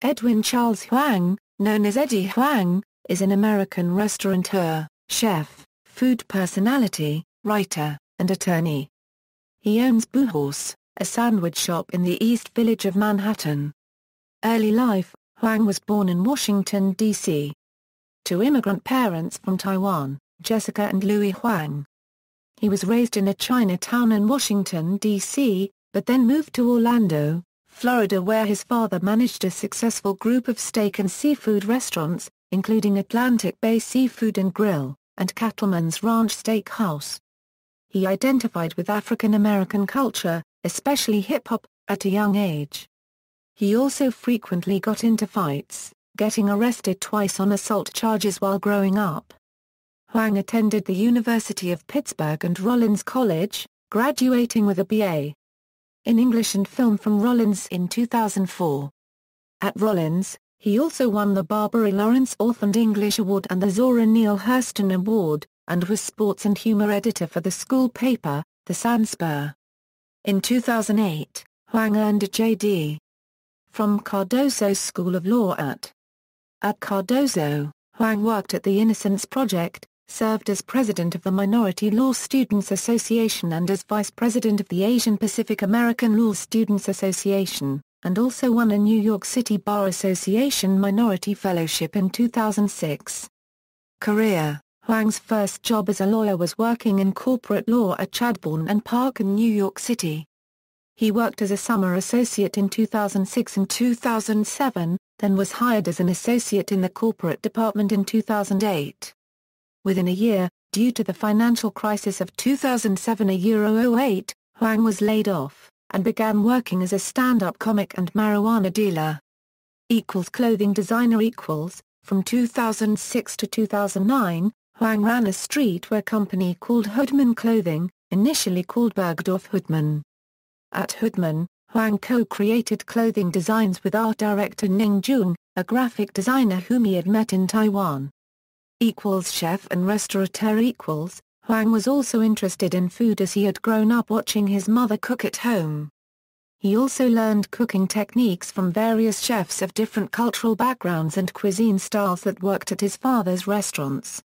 Edwyn Charles Huang, known as Eddie Huang, is an American restaurateur, chef, food personality, writer, and attorney. He owns BaoHaus, a sandwich shop in the East Village of Manhattan. Early life: Huang was born in Washington, D.C. to immigrant parents from Taiwan, Jessica and Louis Huang. He was raised in a Chinatown in Washington, D.C., but then moved to Orlando, Florida, where his father managed a successful group of steak and seafood restaurants, including Atlantic Bay Seafood and Grill, and Cattleman's Ranch Steak House. He identified with African American culture, especially hip-hop, at a young age. He also frequently got into fights, getting arrested twice on assault charges while growing up. Huang attended the University of Pittsburgh and Rollins College, graduating with a B.A. in English and Film from Rollins in 2004. At Rollins, he also won the Barbara Lawrence Orphaned English Award and the Zora Neale Hurston Award, and was sports and humor editor for the school paper, The Sanspur. In 2008, Huang earned a J.D. from Cardozo School of Law at Cardozo. Huang worked at the Innocence Project, served as president of the Minority Law Students Association and as vice president of the Asian Pacific American Law Students Association, and also won a New York City Bar Association Minority Fellowship in 2006. Career: Huang's first job as a lawyer was working in corporate law at Chadbourne and Park in New York City. He worked as a summer associate in 2006 and 2007, then was hired as an associate in the corporate department in 2008. Within a year, due to the financial crisis of 2007-08, Huang was laid off, and began working as a stand-up comic and marijuana dealer. Clothing designer. From 2006 to 2009, Huang ran a streetwear company called Hoodman Clothing, initially called Bergdorf Hoodman. At Hoodman, Huang co-created clothing designs with art director Ning Jung, a graphic designer whom he had met in Taiwan. Chef and restaurateur. Huang was also interested in food as he had grown up watching his mother cook at home. He also learned cooking techniques from various chefs of different cultural backgrounds and cuisine styles that worked at his father's restaurants.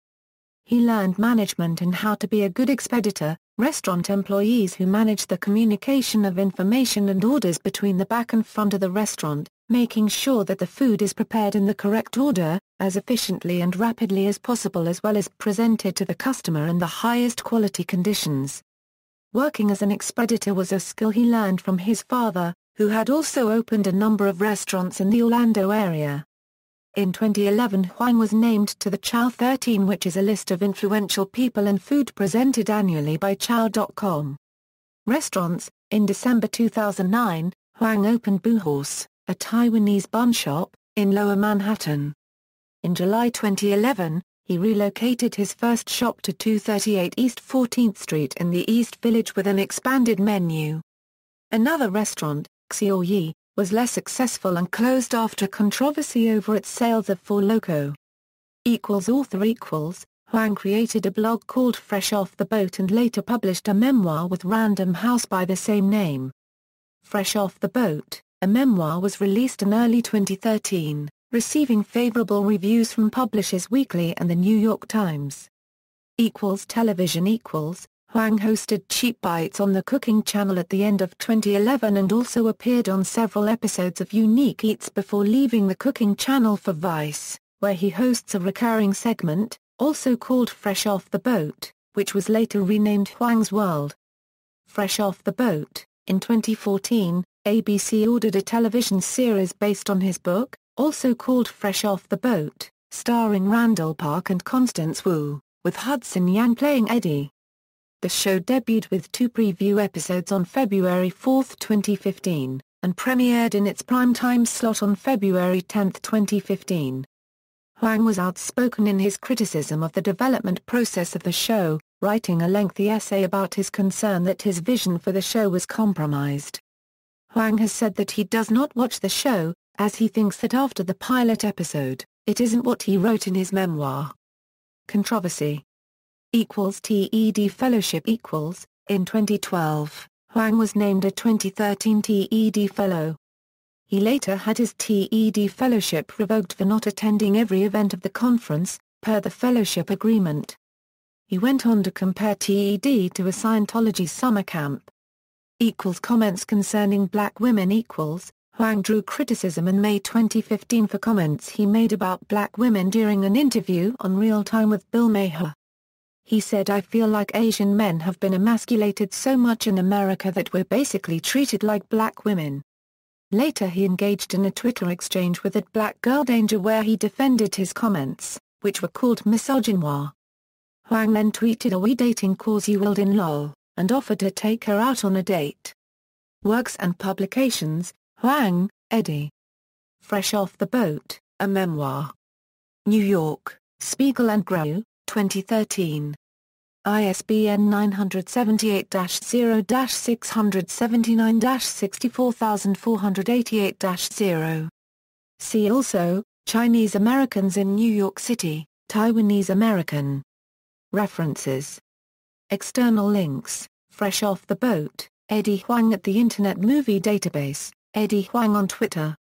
He learned management and how to be a good expeditor, restaurant employees who manage the communication of information and orders between the back and front of the restaurant, making sure that the food is prepared in the correct order, as efficiently and rapidly as possible, as well as presented to the customer in the highest quality conditions. Working as an expeditor was a skill he learned from his father, who had also opened a number of restaurants in the Orlando area. In 2011, Huang was named to the Chow 13, which is a list of influential people in food presented annually by Chow.com. Restaurants. In December 2009, Huang opened BaoHaus, a Taiwanese bun shop, in Lower Manhattan. In July 2011, he relocated his first shop to 238 East 14th Street in the East Village with an expanded menu. Another restaurant, Xiaoyi, was less successful and closed after controversy over its sales of Four Loko. Author. Huang created a blog called Fresh Off the Boat and later published a memoir with Random House by the same name. Fresh Off the Boat, a memoir, was released in early 2013, receiving favorable reviews from Publishers Weekly and the New York Times. Television. Huang hosted Cheap Bites on the Cooking Channel at the end of 2011 and also appeared on several episodes of Unique Eats before leaving the Cooking Channel for Vice, where he hosts a recurring segment, also called Fresh Off the Boat, which was later renamed Huang's World. Fresh Off the Boat. In 2014, ABC ordered a television series based on his book, also called Fresh Off the Boat, starring Randall Park and Constance Wu, with Hudson Yang playing Eddie. The show debuted with 2 preview episodes on February 4, 2015, and premiered in its primetime slot on February 10, 2015. Huang was outspoken in his criticism of the development process of the show, writing a lengthy essay about his concern that his vision for the show was compromised. Huang has said that he does not watch the show, as he thinks that after the pilot episode, it isn't what he wrote in his memoir. Controversy. TED Fellowship. In 2012, Huang was named a 2013 TED Fellow. He later had his TED fellowship revoked for not attending every event of the conference, per the fellowship agreement. He went on to compare TED to a Scientology summer camp. Comments concerning black women. Huang drew criticism in May 2015 for comments he made about black women during an interview on Real Time with Bill Maher. He said, "I feel like Asian men have been emasculated so much in America that we're basically treated like black women." Later he engaged in a Twitter exchange with @Black Girl Danger where he defended his comments, which were called misogynoir. Huang then tweeted, "Are we dating 'cause you willed in lol," and offered to take her out on a date. Works and publications. Huang, Eddie. Fresh Off the Boat, a memoir. New York, Spiegel and Grow, 2013. ISBN 978-0-679-64488-0. See also, Chinese Americans in New York City, Taiwanese American. References. External links. Fresh Off the Boat, Eddie Huang at the Internet Movie Database, Eddie Huang on Twitter.